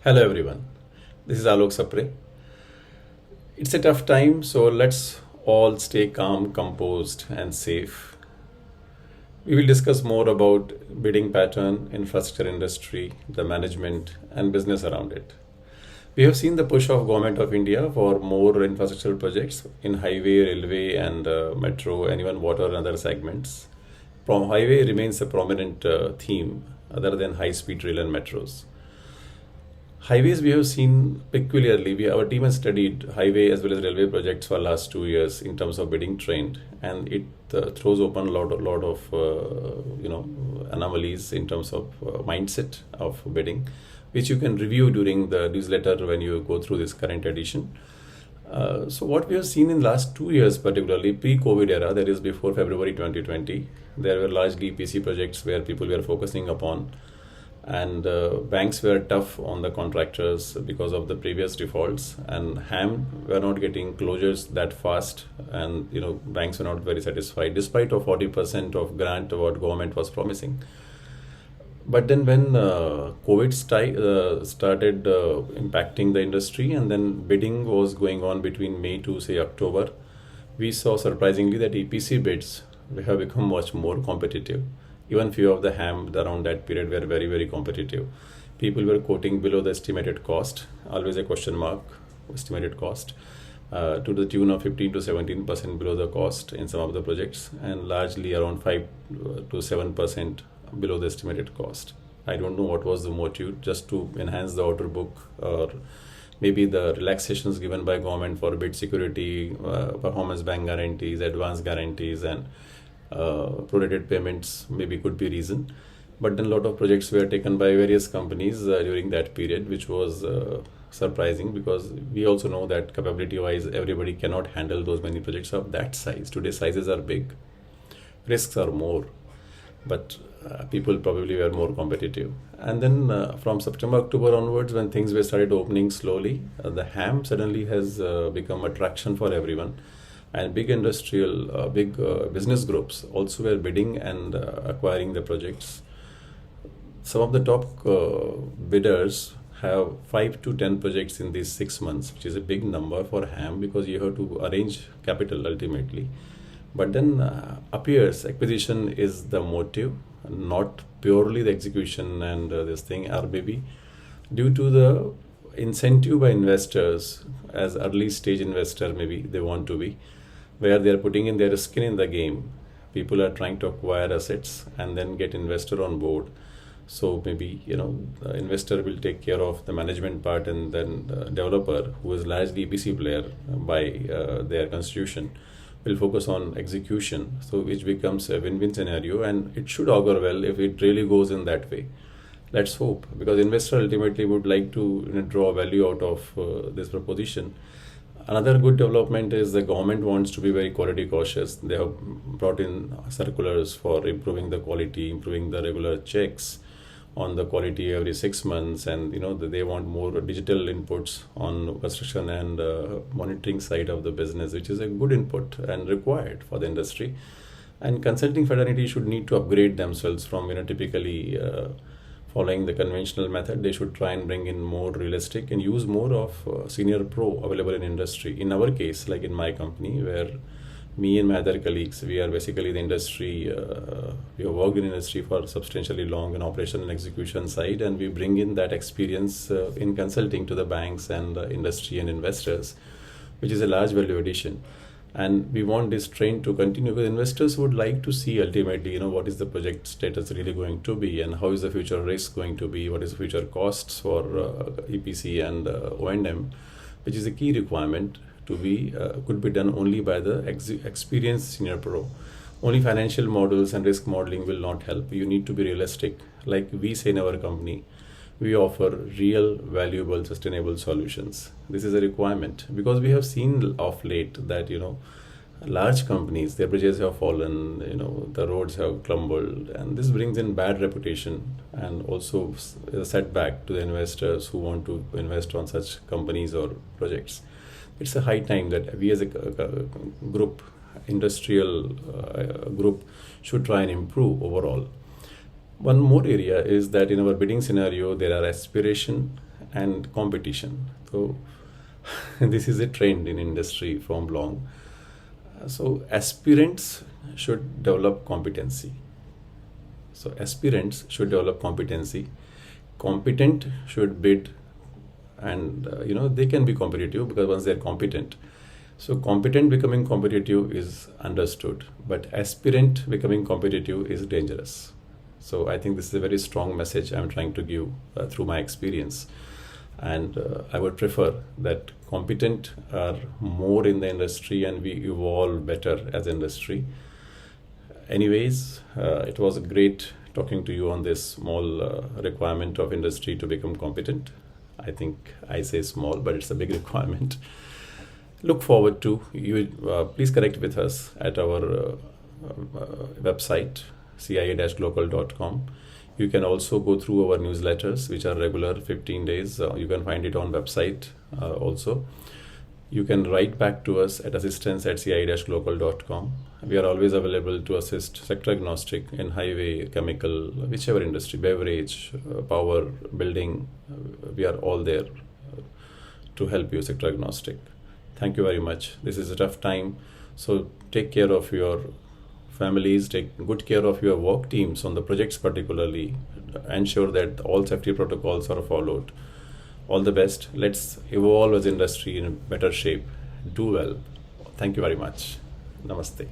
Hello everyone, this is Alok Sapre. It's a tough time, so let's all stay calm, composed, and safe. We will discuss more about bidding pattern, infrastructure industry, the management, and business around it. We have seen the push of Government of India for more infrastructure projects in highway, railway, and metro, and even water and other segments. Highway remains a prominent theme other than high-speed rail and metros. Highways we have seen peculiarly. Our team has studied highway as well as railway projects for last 2 years in terms of bidding trend, and it throws open a lot of anomalies in terms of mindset of bidding, which you can review during the newsletter when you go through this current edition. So what we have seen in last 2 years, particularly pre-COVID era, that is before February 2020, there were largely PC projects where people were focusing upon, and banks were tough on the contractors because of the previous defaults, and ham were not getting closures that fast, and banks were not very satisfied despite of 40% of grant what government was promising. But then when started impacting the industry, and then bidding was going on between May to say October, we saw surprisingly that EPC bids have become much more competitive. Even few of the ham around that period were very, very competitive. People were quoting below the estimated cost, always a question mark, estimated cost, to the tune of 15 to 17% below the cost in some of the projects, and largely around 5 to 7% below the estimated cost. I don't know what was the motive, just to enhance the order book, or maybe the relaxations given by government for bid security, performance bank guarantees, advance guarantees, and prorated payments maybe could be reason. But then a lot of projects were taken by various companies during that period, which was surprising, because we also know that capability wise everybody cannot handle those many projects of that size. Today sizes are big, risks are more, but people probably were more competitive. And then from September, October onwards, when things were started opening slowly, the ham suddenly has become attraction for everyone, and big industrial, big business groups also were bidding and acquiring the projects. Some of the top bidders have 5 to 10 projects in these 6 months, which is a big number for ham, because you have to arrange capital ultimately. But then appears acquisition is the motive, not purely the execution and this thing, or maybe due to the incentive by investors, as early stage investor maybe they want to be, where they are putting in their skin in the game. People are trying to acquire assets and then get investor on board. So maybe the investor will take care of the management part, and then the developer, who is largely EPC player by their constitution, will focus on execution. So which becomes a win-win scenario, and it should augur well if it really goes in that way. Let's hope, because investor ultimately would like to draw value out of this proposition. Another good development is the government wants to be very quality cautious. They have brought in circulars for improving the quality, improving the regular checks on the quality every 6 months, and they want more digital inputs on construction and monitoring side of the business, which is a good input and required for the industry. And consulting fraternity should need to upgrade themselves from typically following the conventional method. They should try and bring in more realistic and use more of senior pro available in industry. In our case, like in my company, where me and my other colleagues, we are basically the industry, we have worked in industry for substantially long in operation and execution side, and we bring in that experience in consulting to the banks and industry and investors, which is a large value addition. And we want this trend to continue, because investors would like to see ultimately what is the project status really going to be, and how is the future risk going to be, what is the future costs for EPC and O&M, which is a key requirement to be could be done only by the experienced senior pro. Only financial models and risk modeling will not help. You need to be realistic. Like we say in our company, we offer real, valuable, sustainable solutions. This is a requirement, because we have seen of late that large companies, their bridges have fallen, the roads have crumbled, and this brings in bad reputation, and also a setback to the investors who want to invest on such companies or projects. It's a high time that we as a group, industrial group, should try and improve overall. One more area is that in our bidding scenario, there are aspiration and competition. So this is a trend in industry from long. So aspirants should develop competency. So aspirants should develop competency. Competent should bid, and they can be competitive because once they're competent. So competent becoming competitive is understood, but aspirant becoming competitive is dangerous. So I think this is a very strong message I'm trying to give through my experience. And I would prefer that competent are more in the industry and we evolve better as industry. Anyways, it was great talking to you on this small requirement of industry to become competent. I think I say small, but it's a big requirement. Look forward to you. Please connect with us at our website, CIA-GLOCAL.com. You can also go through our newsletters, which are regular 15 days. You can find it on website also. You can write back to us at assistance@cia-glocal.com. We are always available to assist sector agnostic in highway, chemical, whichever industry, beverage, power, building. We are all there to help you sector agnostic. Thank you very much. This is a tough time. So take care of your families, take good care of your work teams on the projects particularly. Ensure that all safety protocols are followed. All the best. Let's evolve as industry in a better shape. Do well. Thank you very much. Namaste.